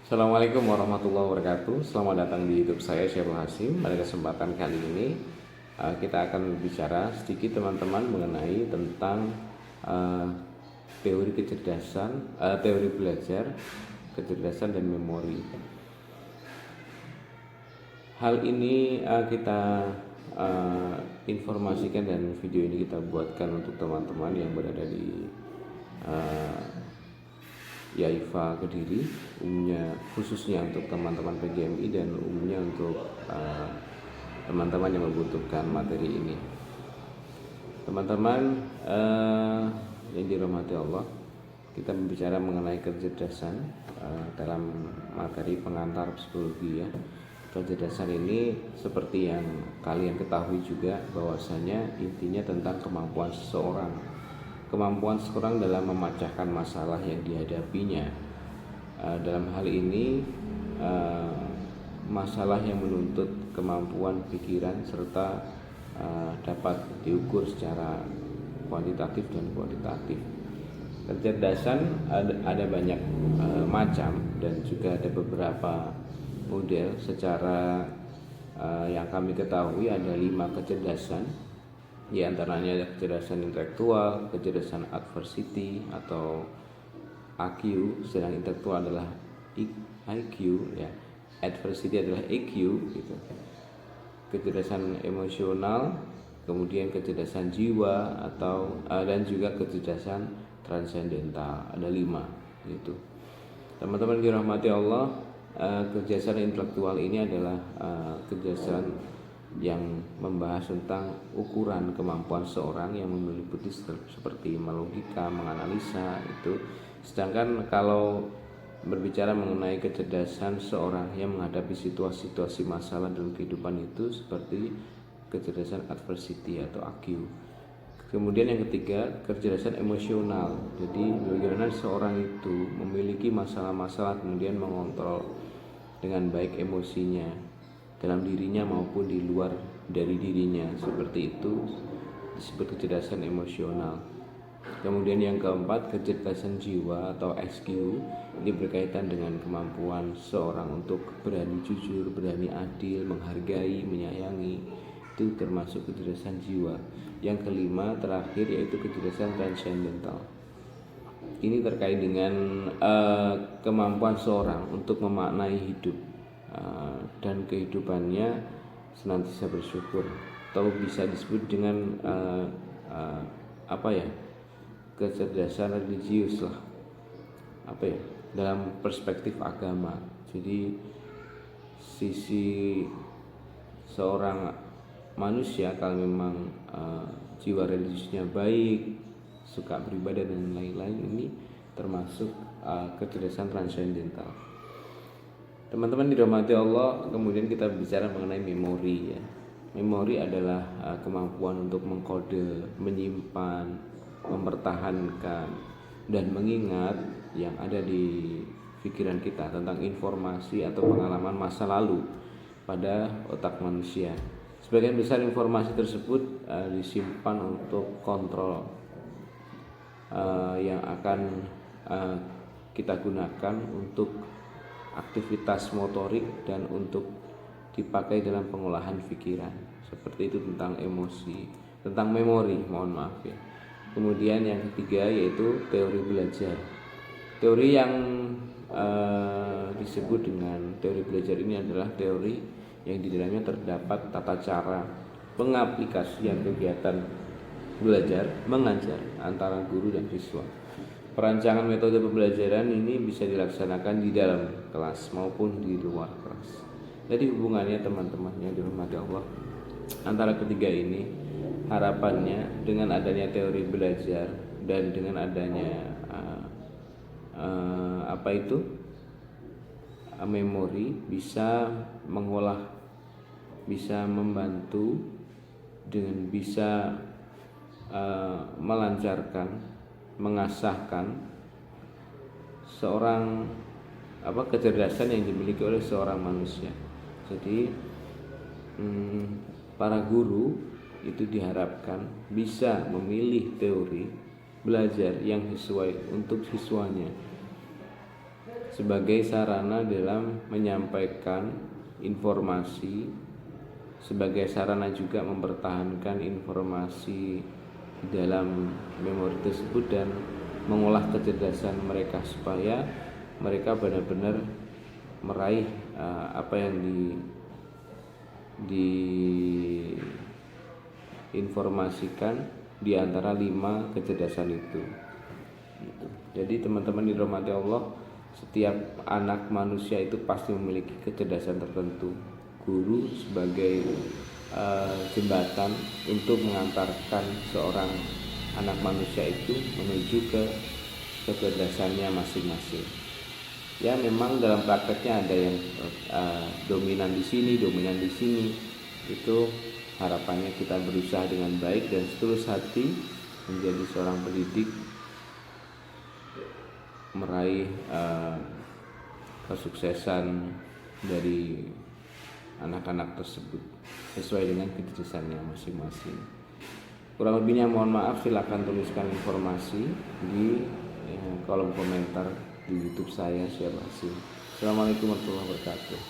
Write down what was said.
Assalamualaikum warahmatullahi wabarakatuh. Selamat datang di YouTube saya, Syahrul Hasim. Pada kesempatan kali ini kita akan berbicara sedikit teman-teman mengenai tentang uh, teori kecerdasan, teori belajar, kecerdasan dan memori. Hal ini kita informasikan dan video ini kita buatkan untuk teman-teman yang berada di Yaifa Kediri, umumnya khususnya untuk teman-teman PGMI dan umumnya untuk teman-teman yang membutuhkan materi ini. Teman-teman yang dirahmati Allah, kita berbicara mengenai kecerdasan dalam materi pengantar psikologi ya. Kecerdasan ini seperti yang kalian ketahui juga bahwasanya intinya tentang kemampuan seseorang dalam memecahkan masalah yang dihadapinya. Dalam hal ini masalah yang menuntut kemampuan pikiran serta dapat diukur secara kuantitatif dan kualitatif. Kecerdasan ada banyak macam dan juga ada beberapa model. Secara yang kami ketahui ada 5 kecerdasan. Di antaranya ada kecerdasan intelektual, kecerdasan adversity atau AQ, sedang intelektual adalah IQ ya. Adversity adalah EQ gitu. Kecerdasan emosional, kemudian kecerdasan jiwa atau dan juga kecerdasan transendental. Ada 5 gitu. Teman-teman dirahmati Allah, kecerdasan intelektual ini adalah kecerdasan yang membahas tentang ukuran kemampuan seorang yang meliputi seperti melogika, menganalisa itu. Sedangkan kalau berbicara mengenai kecerdasan seorang yang menghadapi situasi-situasi masalah dalam kehidupan itu seperti kecerdasan adversity atau AQ. Kemudian yang ketiga, kecerdasan emosional. Jadi bagaimana seorang itu memiliki masalah-masalah kemudian mengontrol dengan baik emosinya dalam dirinya maupun di luar dari dirinya, seperti itu disebut kecerdasan emosional. Kemudian yang keempat, kecerdasan jiwa atau SQ. Ini berkaitan dengan kemampuan seorang untuk berani jujur, berani adil, menghargai, menyayangi. Itu termasuk kecerdasan jiwa. Yang kelima terakhir yaitu kecerdasan transendental. Ini terkait dengan kemampuan seorang untuk memaknai hidup dan kehidupannya senantiasa bersyukur, atau bisa disebut dengan kecerdasan religius lah, dalam perspektif agama. Jadi sisi seorang manusia kalau memang jiwa religiusnya baik, suka beribadah dan lain-lain, ini termasuk kecerdasan transendental. Teman-teman dirahmati Allah, kemudian kita bicara mengenai memori ya. Memori adalah kemampuan untuk mengkode, menyimpan, mempertahankan dan mengingat yang ada di pikiran kita tentang informasi atau pengalaman masa lalu pada otak manusia. Sebagian besar informasi tersebut disimpan untuk kontrol yang akan kita gunakan untuk aktivitas motorik dan untuk dipakai dalam pengolahan pikiran. Seperti itu tentang emosi, tentang memori, mohon maaf ya. Kemudian yang ketiga yaitu teori belajar. Teori yang disebut dengan teori belajar ini adalah teori yang di dalamnya terdapat tata cara pengaplikasian kegiatan belajar mengajar antara guru dan siswa. Perancangan metode pembelajaran ini bisa dilaksanakan di dalam kelas maupun di luar kelas. Jadi hubungannya teman-teman yang dirahmati Allah antara ketiga ini, harapannya dengan adanya teori belajar dan dengan adanya memori bisa mengolah, bisa membantu dengan bisa melancarkan, mengasahkan seorang kecerdasan yang dimiliki oleh seorang manusia. Jadi para guru itu diharapkan bisa memilih teori belajar yang sesuai untuk siswanya. sebagai sarana dalam menyampaikan informasi, sebagai sarana juga mempertahankan informasi di dalam memori tersebut dan mengolah kecerdasan mereka supaya mereka benar-benar meraih apa yang diinformasikan di antara 5 kecerdasan itu. Jadi teman-teman dirahmati Allah, setiap anak manusia itu pasti memiliki kecerdasan tertentu. Guru sebagai jembatan untuk mengantarkan seorang anak manusia itu menuju ke kecerdasannya masing-masing. Ya memang dalam prakteknya ada yang dominan di sini, dominan di sini. Itu harapannya kita berusaha dengan baik dan setulus hati menjadi seorang pendidik, meraih kesuksesan dari anak-anak tersebut sesuai dengan kecerdasannya masing-masing. Kurang lebihnya mohon maaf, silakan tuliskan informasi di kolom komentar di YouTube saya, Syekh Basim. Assalamualaikum warahmatullahi wabarakatuh.